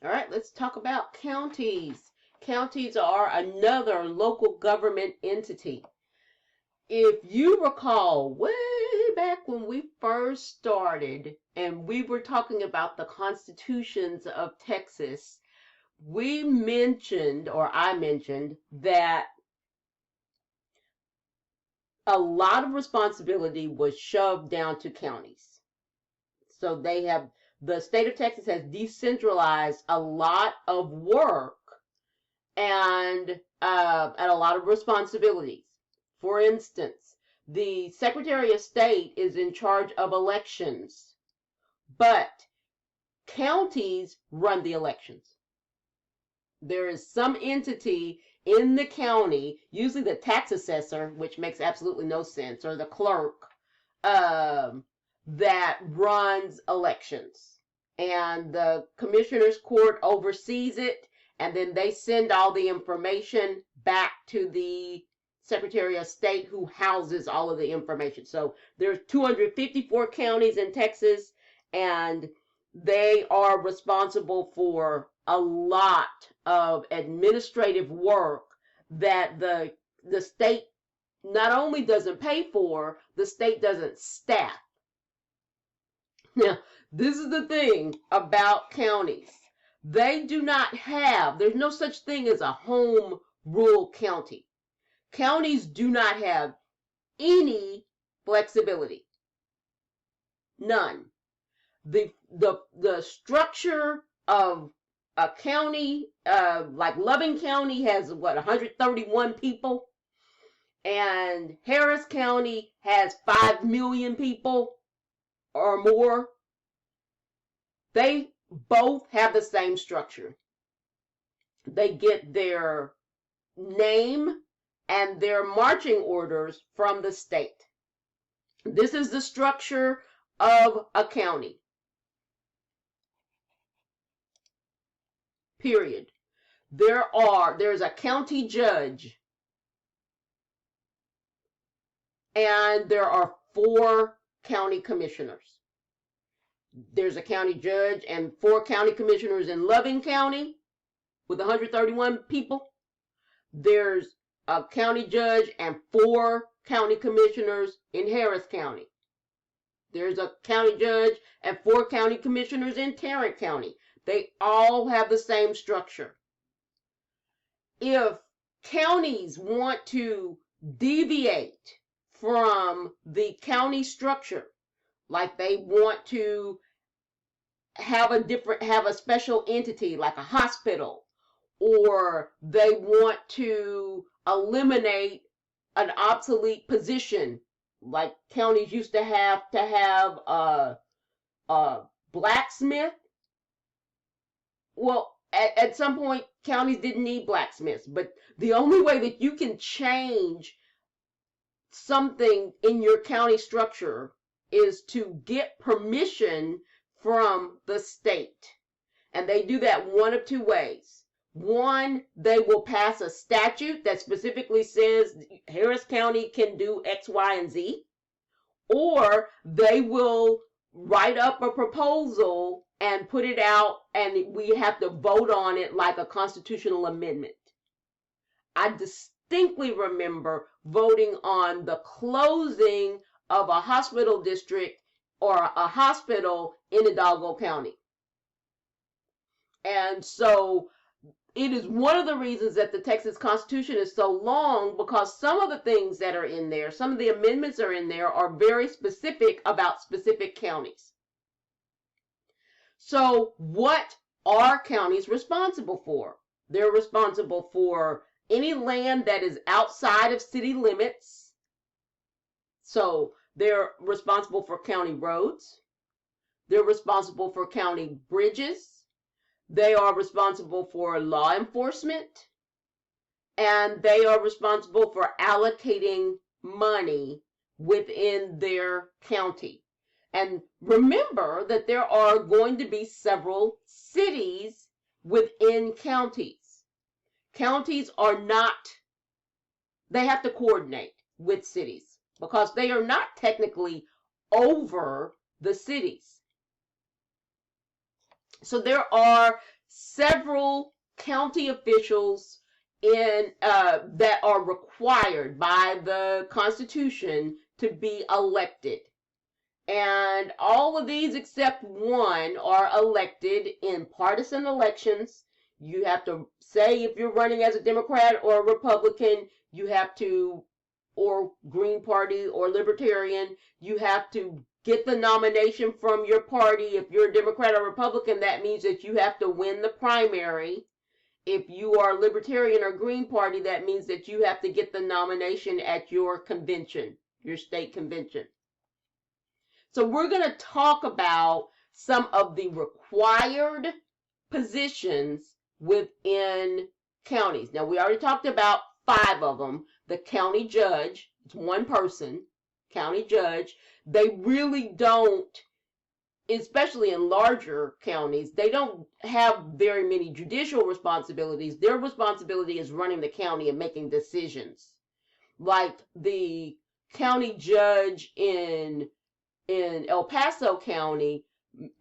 All right, let's talk about counties. Counties are another local government entity. If you recall, way back when we first started and we were talking about the constitutions of Texas, we mentioned, or I mentioned, that a lot of responsibility was shoved down to counties. So the state of Texas has decentralized a lot of work and a lot of responsibilities. For instance, the Secretary of State is in charge of elections, but counties run the elections. There is some entity in the county, usually the tax assessor, which makes absolutely no sense, or the clerk, that runs elections. And the commissioner's court oversees it, and then they send all the information back to the Secretary of State, who houses all of the information. So there's 254 counties in Texas, and they are responsible for a lot of administrative work that the state not only doesn't pay for, the state doesn't staff. Now, this is the thing about counties. They do not have, there's no such thing as a home rule county. Counties do not have any flexibility. None. The structure of a county, like Loving County has 131 people, and Harris County has 5 million people or more. They both have the same structure. They get their name and their marching orders from the state. This is the structure of a county. Period. There's a county judge, and there are 4 county commissioners. There's a county judge and 4 county commissioners in Loving County with 131 people. There's a county judge and 4 county commissioners in Harris County. There's a county judge and 4 county commissioners in Tarrant County. They all have the same structure. If counties want to deviate from the county structure, like they want to have a special entity like a hospital, or they want to eliminate an obsolete position, like counties used to have a blacksmith. Well, at some point, counties didn't need blacksmiths, but the only way that you can change something in your county structure is to get permission from the state. And they do that one of 2 ways. One, they will pass a statute that specifically says Harris County can do X, Y, and Z, or they will write up a proposal and put it out, and we have to vote on it like a constitutional amendment. I distinctly remember voting on the closing of a hospital district or a hospital in Hidalgo County. And so it is one of the reasons that the Texas Constitution is so long, because some of the things that are in there, some of the amendments are in there, are very specific about specific counties. So what are counties responsible for? They're responsible for any land that is outside of city limits. So they're responsible for county roads. They're responsible for county bridges. They are responsible for law enforcement. And they are responsible for allocating money within their county. And remember that there are going to be several cities within counties. Counties are not, they have to coordinate with cities because they are not technically over the cities. So there are several county officials that are required by the Constitution to be elected. And all of these except one are elected in partisan elections. You have to say if you're running as a Democrat or a Republican, you have to, or Green Party or Libertarian, you have to get the nomination from your party. If you're a Democrat or Republican, that means that you have to win the primary. If you are Libertarian or Green Party, that means that you have to get the nomination at your convention, your state convention. So we're going to talk about some of the required positions within counties. Now, we already talked about 5 of them. The county judge, it's one person, county judge. They really don't, especially in larger counties, they don't have very many judicial responsibilities. Their responsibility is running the county and making decisions. Like the county judge in El Paso County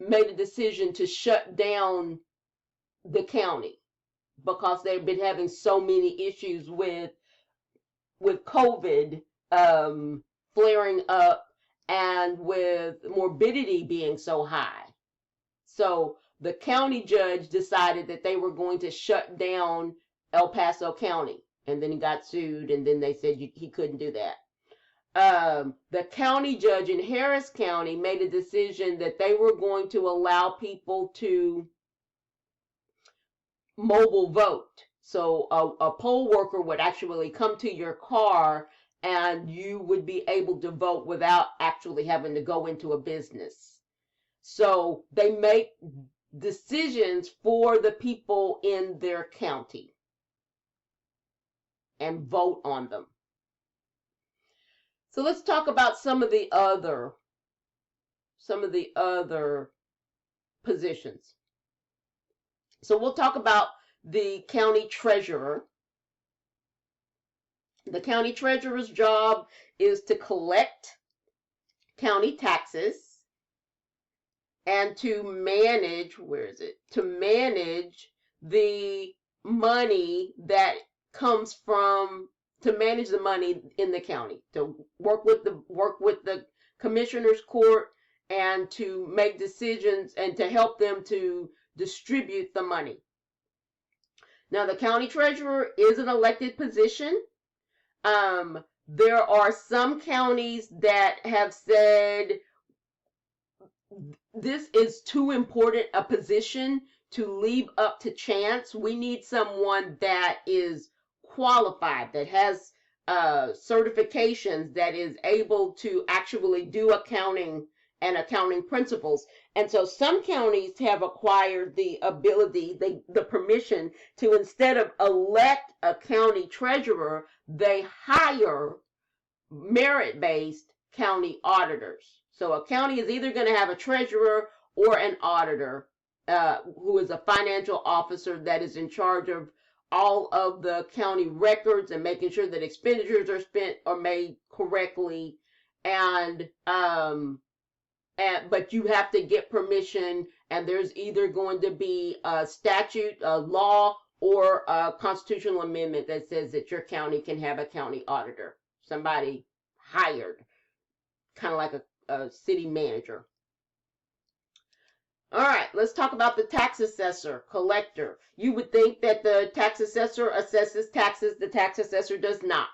made a decision to shut down the county because they've been having so many issues with COVID flaring up and with morbidity being so high. So the county judge decided that they were going to shut down El Paso County, and then he got sued, and then they said he couldn't do that. The county judge in Harris County made a decision that they were going to allow people to mobile vote. So a poll worker would actually come to your car and you would be able to vote without actually having to go into a business. So they make decisions for the people in their county and vote on them. So let's talk about some of the other positions. So we'll talk about the county treasurer. The county treasurer's job is to collect county taxes and to manage, to manage the money that comes from, to manage the money in the county, to work with the commissioner's court and to make decisions and to help them to distribute the money. Now, the county treasurer is an elected position. There are some counties that have said this is too important a position to leave up to chance. We need someone that is qualified, that has certifications, that is able to actually do accounting and accounting principles. And so some counties have acquired the ability, the permission to, instead of elect a county treasurer, they hire merit-based county auditors. So a county is either going to have a treasurer or an auditor who is a financial officer that is in charge of all of the county records and making sure that expenditures are spent or made correctly. But you have to get permission, and there's either going to be a statute, a law, or a constitutional amendment that says that your county can have a county auditor, somebody hired, kind of like a city manager. All right, let's talk about the tax assessor, collector. You would think that the tax assessor assesses taxes. The tax assessor does not.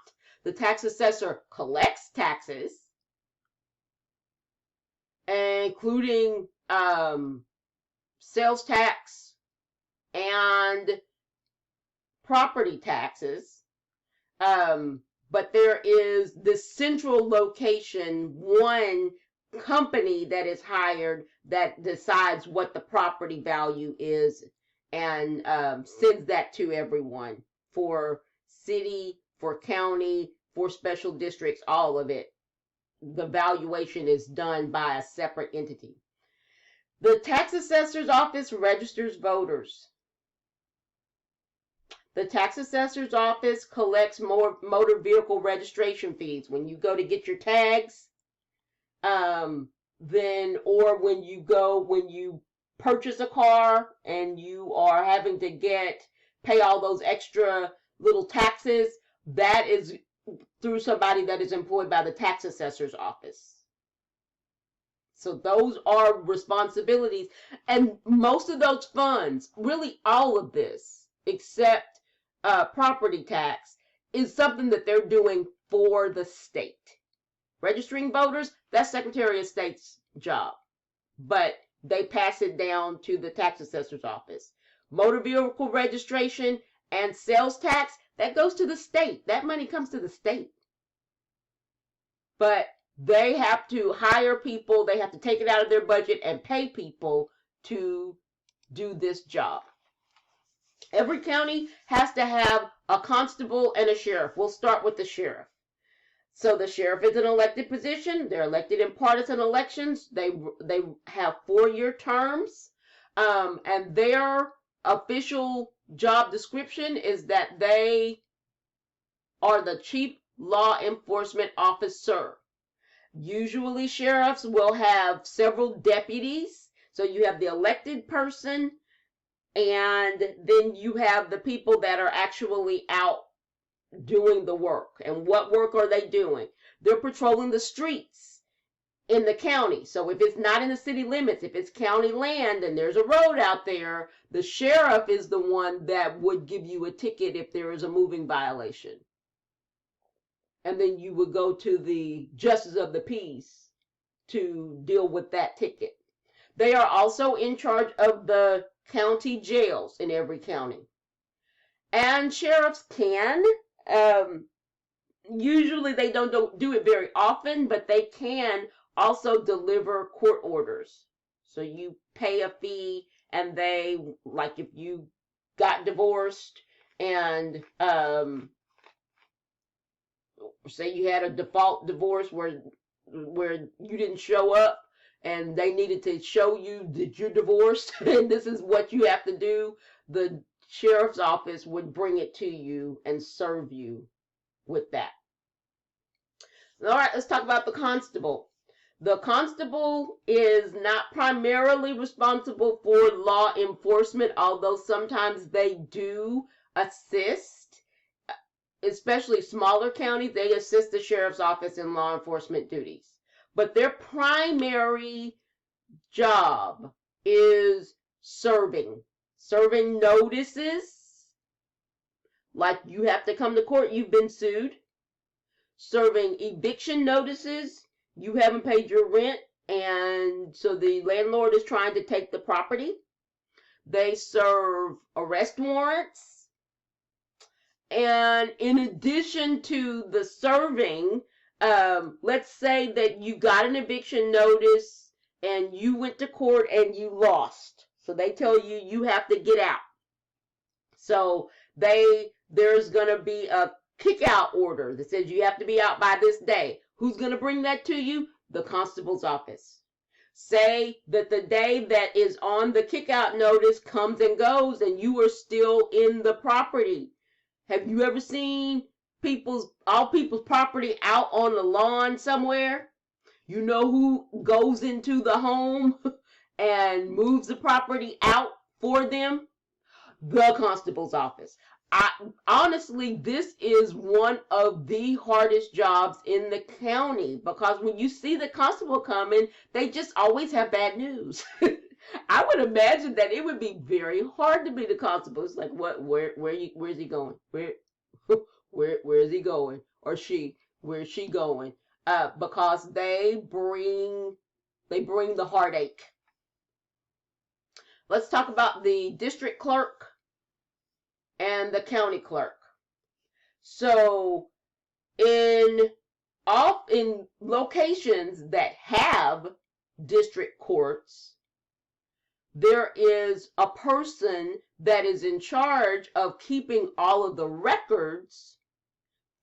The tax assessor collects taxes, including sales tax and property taxes. But there is this central location, one company that is hired that decides what the property value is and sends that to everyone, for city, for county, for special districts, all of it. The valuation is done by a separate entity. The tax assessor's office registers voters. The tax assessor's office collects motor vehicle registration fees. When you go to get your tags, or when you purchase a car and you are having to pay all those extra little taxes, that is through somebody that is employed by the tax assessor's office. So those are responsibilities. And most of those funds, really all of this, except property tax, is something that they're doing for the state. Registering voters, that's Secretary of State's job. But they pass it down to the tax assessor's office. Motor vehicle registration and sales tax, that goes to the state. That money comes to the state. But they have to hire people, they have to take it out of their budget and pay people to do this job. Every county has to have a constable and a sheriff. We'll start with the sheriff. So the sheriff is an elected position. They're elected in partisan elections. They have 4-year terms, and their official job description is that they are the chief law enforcement officer. Usually sheriffs will have several deputies. So you have the elected person, and then you have the people that are actually out doing the work. And what work are they doing? They're patrolling the streets in the county. So if it's not in the city limits, if it's county land and there's a road out there, the sheriff is the one that would give you a ticket if there is a moving violation. And then you would go to the justice of the peace to deal with that ticket. They are also in charge of the county jails in every county. And sheriffs can, usually they don't do it very often, but they can also deliver court orders. So you pay a fee, and they, like if you got divorced and say you had a default divorce where you didn't show up and they needed to show you that you're divorced and this is what you have to do, the sheriff's office would bring it to you and serve you with that. All right, let's talk about the constable. The constable is not primarily responsible for law enforcement, although sometimes they do assist. Especially smaller counties, they assist the sheriff's office in law enforcement duties. But their primary job is serving notices, like you have to come to court, you've been sued. Serving eviction notices, you haven't paid your rent, and so the landlord is trying to take the property. They serve arrest warrants. And in addition to the serving, let's say that you got an eviction notice and you went to court and you lost. So they tell you you have to get out. So there's going to be a kick out order that says you have to be out by this day. Who's going to bring that to you? The constable's office. Say that the day that is on the kick out notice comes and goes and you are still in the property. Have you ever seen all people's property out on the lawn somewhere? You know who goes into the home and moves the property out for them? The constable's office. Honestly, this is one of the hardest jobs in the county because when you see the constable coming, they just always have bad news. I would imagine that it would be very hard to be the constable. It's like, where is he going? Where is he going? Or she, where is she going? Because they bring the heartache. Let's talk about the district clerk and the county clerk. So in locations that have district courts, there is a person that is in charge of keeping all of the records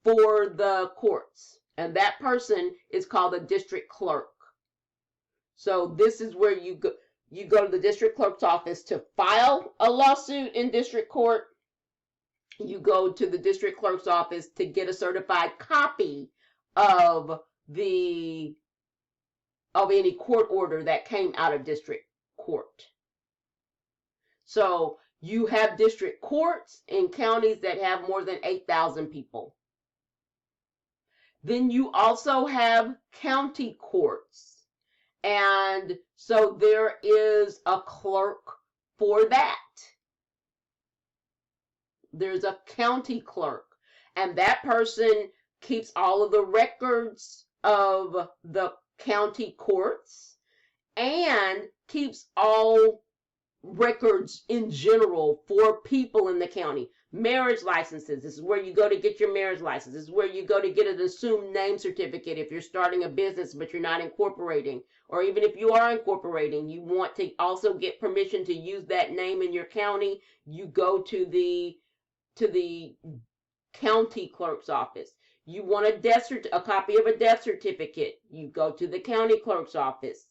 for the courts. And that person is called a district clerk. So this is where you go to the district clerk's office to file a lawsuit in district court. You go to the district clerk's office to get a certified copy of any court order that came out of district court. So you have district courts in counties that have more than 8,000 people. Then you also have county courts. And so there is a clerk for that. There's a county clerk, and that person keeps all of the records of the county courts and keeps all records in general for people in the county. Marriage licenses, this is where you go to get your marriage license. This is where you go to get an assumed name certificate if you're starting a business but you're not incorporating. Or even if you are incorporating, you want to also get permission to use that name in your county, you go to the county clerk's office. You want a copy of a death certificate, you go to the county clerk's office.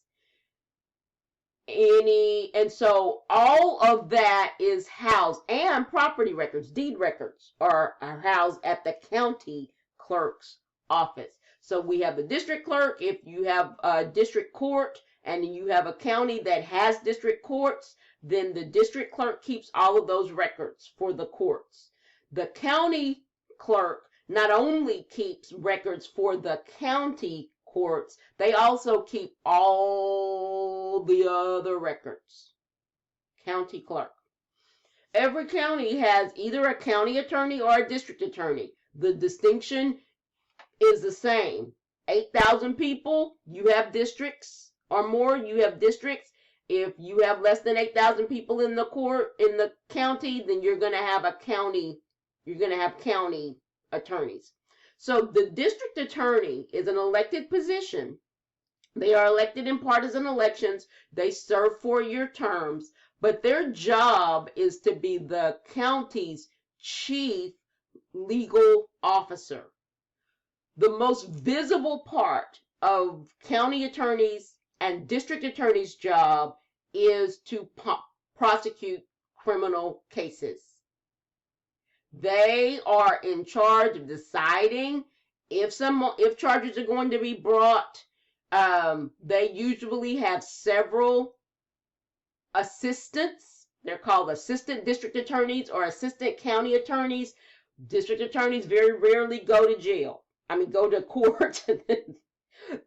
And so all of that is housed, and property records, deed records are housed at the county clerk's office. So we have the district clerk. If you have a district court and you have a county that has district courts, then the district clerk keeps all of those records for the courts. The county clerk not only keeps records for the county courts, they also keep all the other records. County clerk. Every county has either a county attorney or a district attorney. The distinction is the same. 8,000 people, you have districts, or more, you have districts. If you have less than 8,000 people in the county, then you're going to have county attorneys. So the district attorney is an elected position. They are elected in partisan elections. They serve 4-year terms, but their job is to be the county's chief legal officer. The most visible part of county attorneys and district attorneys' job is to prosecute criminal cases. They are in charge of deciding if charges are going to be brought. They usually have several assistants. They're called assistant district attorneys or assistant county attorneys. District attorneys very rarely go to jail. Go to court.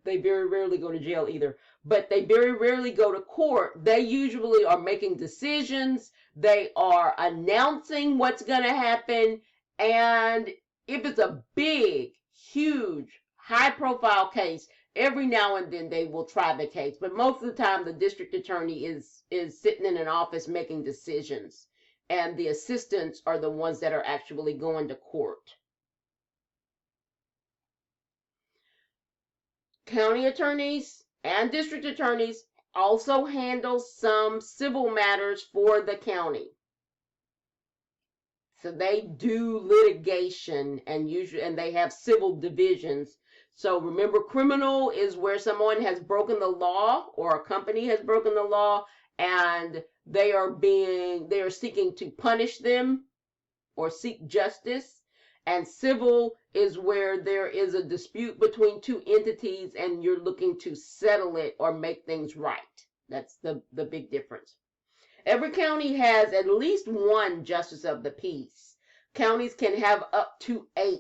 They very rarely go to jail either, but they very rarely go to court. They usually are making decisions. They are announcing what's going to happen. And if it's a big, huge, high-profile case, every now and then they will try the case. But most of the time, the district attorney is sitting in an office making decisions. And the assistants are the ones that are actually going to court. County attorneys and district attorneys also handle some civil matters for the county. So they do litigation and they have civil divisions. So remember, criminal is where someone has broken the law or a company has broken the law and they are seeking to punish them or seek justice. And civil is where there is a dispute between two entities and you're looking to settle it or make things right. That's the big difference. Every county has at least one justice of the peace. Counties can have up to 8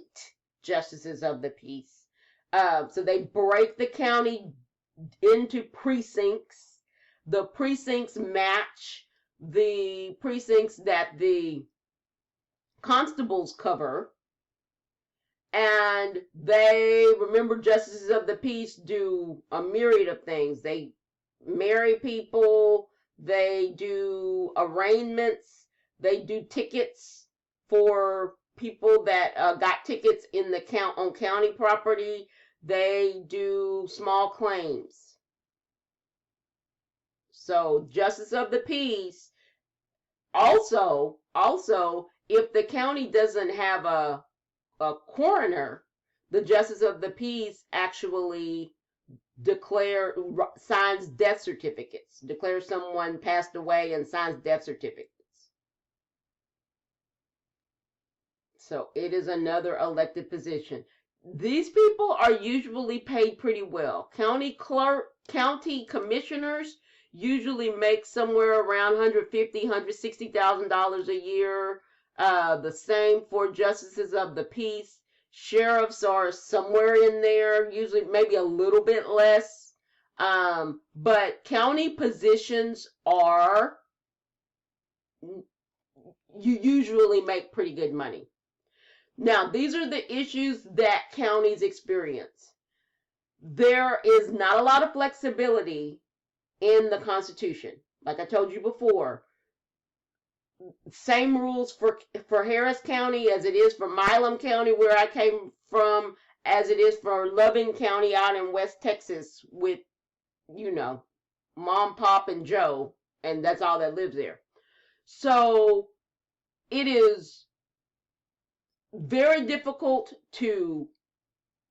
justices of the peace. So they break the county into precincts. The precincts match the precincts that the constables cover. And justices of the peace do a myriad of things. They marry people, they do arraignments, they do tickets for people that got tickets on county property, they do small claims. So justice of the peace. Also, if the county doesn't have a coroner, the justice of the peace actually signs death certificates, declares someone passed away and signs death certificates. So it is another elected position. These people are usually paid pretty well. County commissioners usually make somewhere around $150,000, $160,000 a year. The same for justices of the peace. Sheriffs are somewhere in there, usually maybe a little bit less. But county positions are, you usually make pretty good money. Now, these are the issues that counties experience. There is not a lot of flexibility in the Constitution. Like I told you before, same rules for Harris County as it is for Milam County, where I came from, as it is for Loving County out in West Texas with, Mom, Pop, and Joe, and that's all that lives there. So it is very difficult to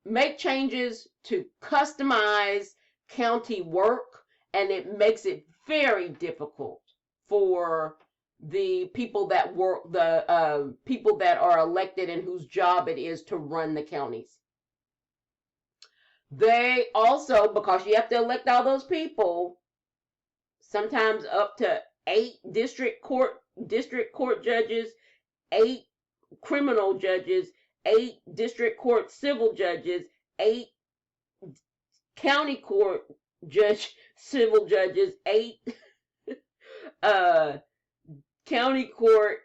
make changes to customize county work, and it makes it very difficult for the people that work, the people that are elected and whose job it is to run the counties. They also, because you have to elect all those people, sometimes up to 8 district court judges, 8 criminal judges, 8 district court civil judges, 8 county court civil judges, 8 county court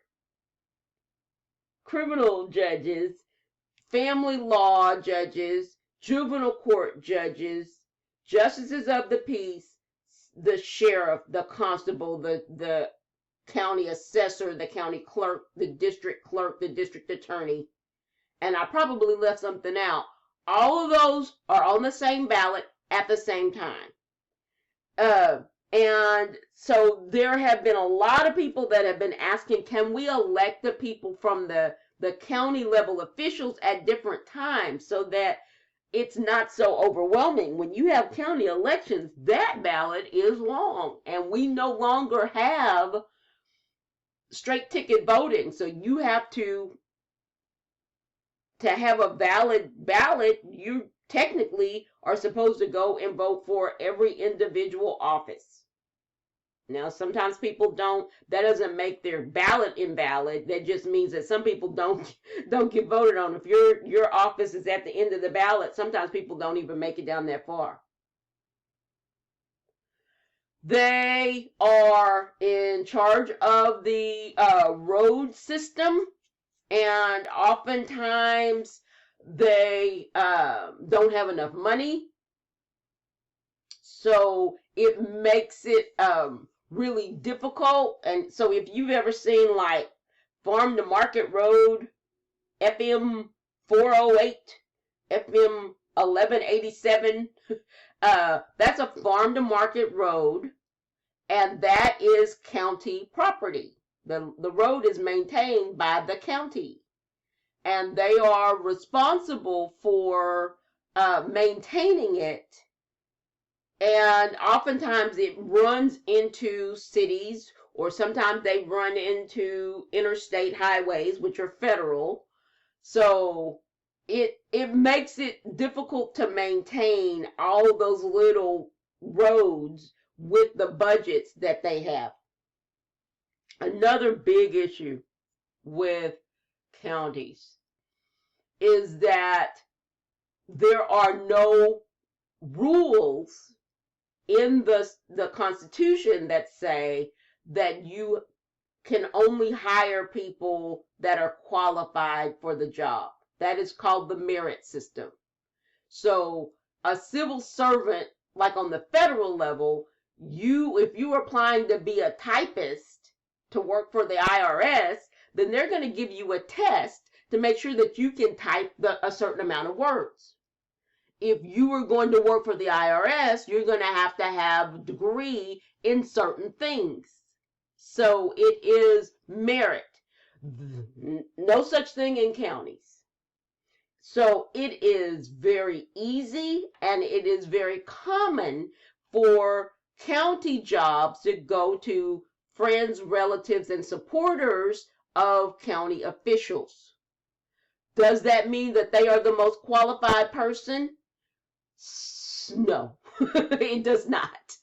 criminal judges, family law judges, juvenile court judges, justices of the peace, the sheriff, the constable, the county assessor, the county clerk, the district attorney, and I probably left something out. All of those are on the same ballot at the same time. And so there have been a lot of people that have been asking, can we elect the people from the county level officials at different times so that it's not so overwhelming? When you have county elections, that ballot is long, and we no longer have straight ticket voting. So you have to have a valid ballot, you technically are supposed to go and vote for every individual office. Now, sometimes people don't, that doesn't make their ballot invalid. That just means that some people don't get voted on. If your office is at the end of the ballot, sometimes people don't even make it down that far. They are in charge of the road system, and oftentimes they don't have enough money. So it makes it really difficult. And so if you've ever seen like Farm to Market Road, FM 408, FM 1187, that's a farm to market road, and that is county property. The road is maintained by the county, and they are responsible for maintaining it. And oftentimes it runs into cities, or sometimes they run into interstate highways, which are federal. So it makes it difficult to maintain all those little roads with the budgets that they have. Another big issue with counties is that there are no rules in the Constitution that say that you can only hire people that are qualified for the job. That is called the merit system. So a civil servant, like on the federal level, if you are applying to be a typist to work for the IRS, then they're going to give you a test to make sure that you can type a certain amount of words. If you are going to work for the IRS, you're going to have a degree in certain things. So it is merit. No such thing in counties. So it is very easy, and it is very common for county jobs to go to friends, relatives, and supporters of county officials. Does that mean that they are the most qualified person? No, it does not.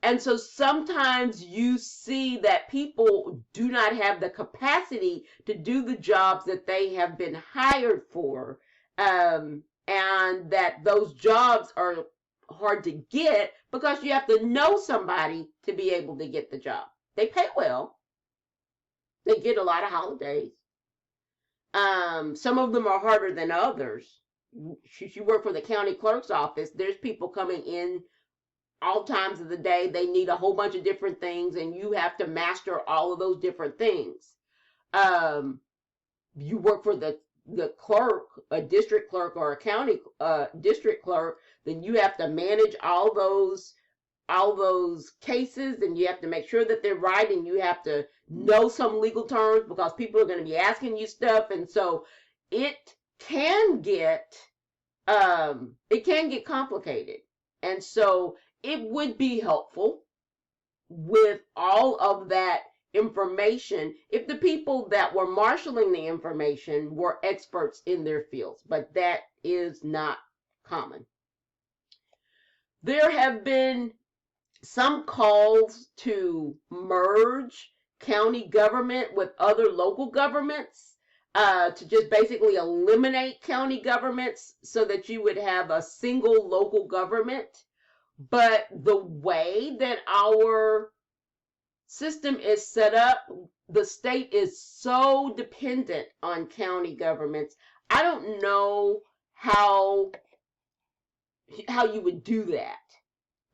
And so sometimes you see that people do not have the capacity to do the jobs that they have been hired for. And that those jobs are hard to get because you have to know somebody to be able to get the job. They pay well. They get a lot of holidays. Some of them are harder than others. If you work for the county clerk's office, there's people coming in all times of the day. They need a whole bunch of different things, and you have to master all of those different things. You work for the clerk, a district clerk or a county district clerk, then you have to manage all those cases, and you have to make sure that they're right, and you have to know some legal terms because people are going to be asking you stuff, and so it can get complicated. And so it would be helpful with all of that information if the people that were marshaling the information were experts in their fields, but that is not common. There have been some calls to merge county government with other local governments, to just basically eliminate county governments so that you would have a single local government. But the way that our system is set up, the state is so dependent on county governments. I don't know how you would do that.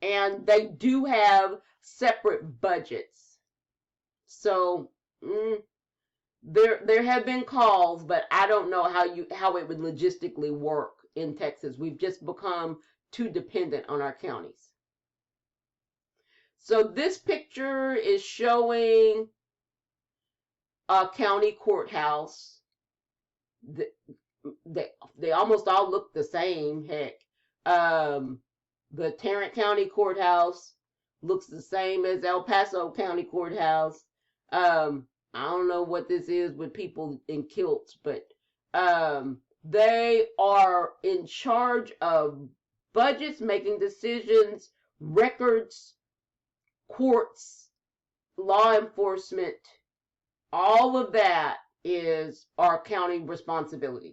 And they do have separate budgets. So there have been calls, but I don't know how it would logistically work in Texas. We've just become too dependent on our counties. So this picture is showing a county courthouse. They almost all look the same. Heck, the Tarrant County Courthouse looks the same as El Paso County Courthouse. I don't know what this is with people in kilts, but they are in charge of budgets, making decisions, records, courts, law enforcement. All of that is our county responsibilities.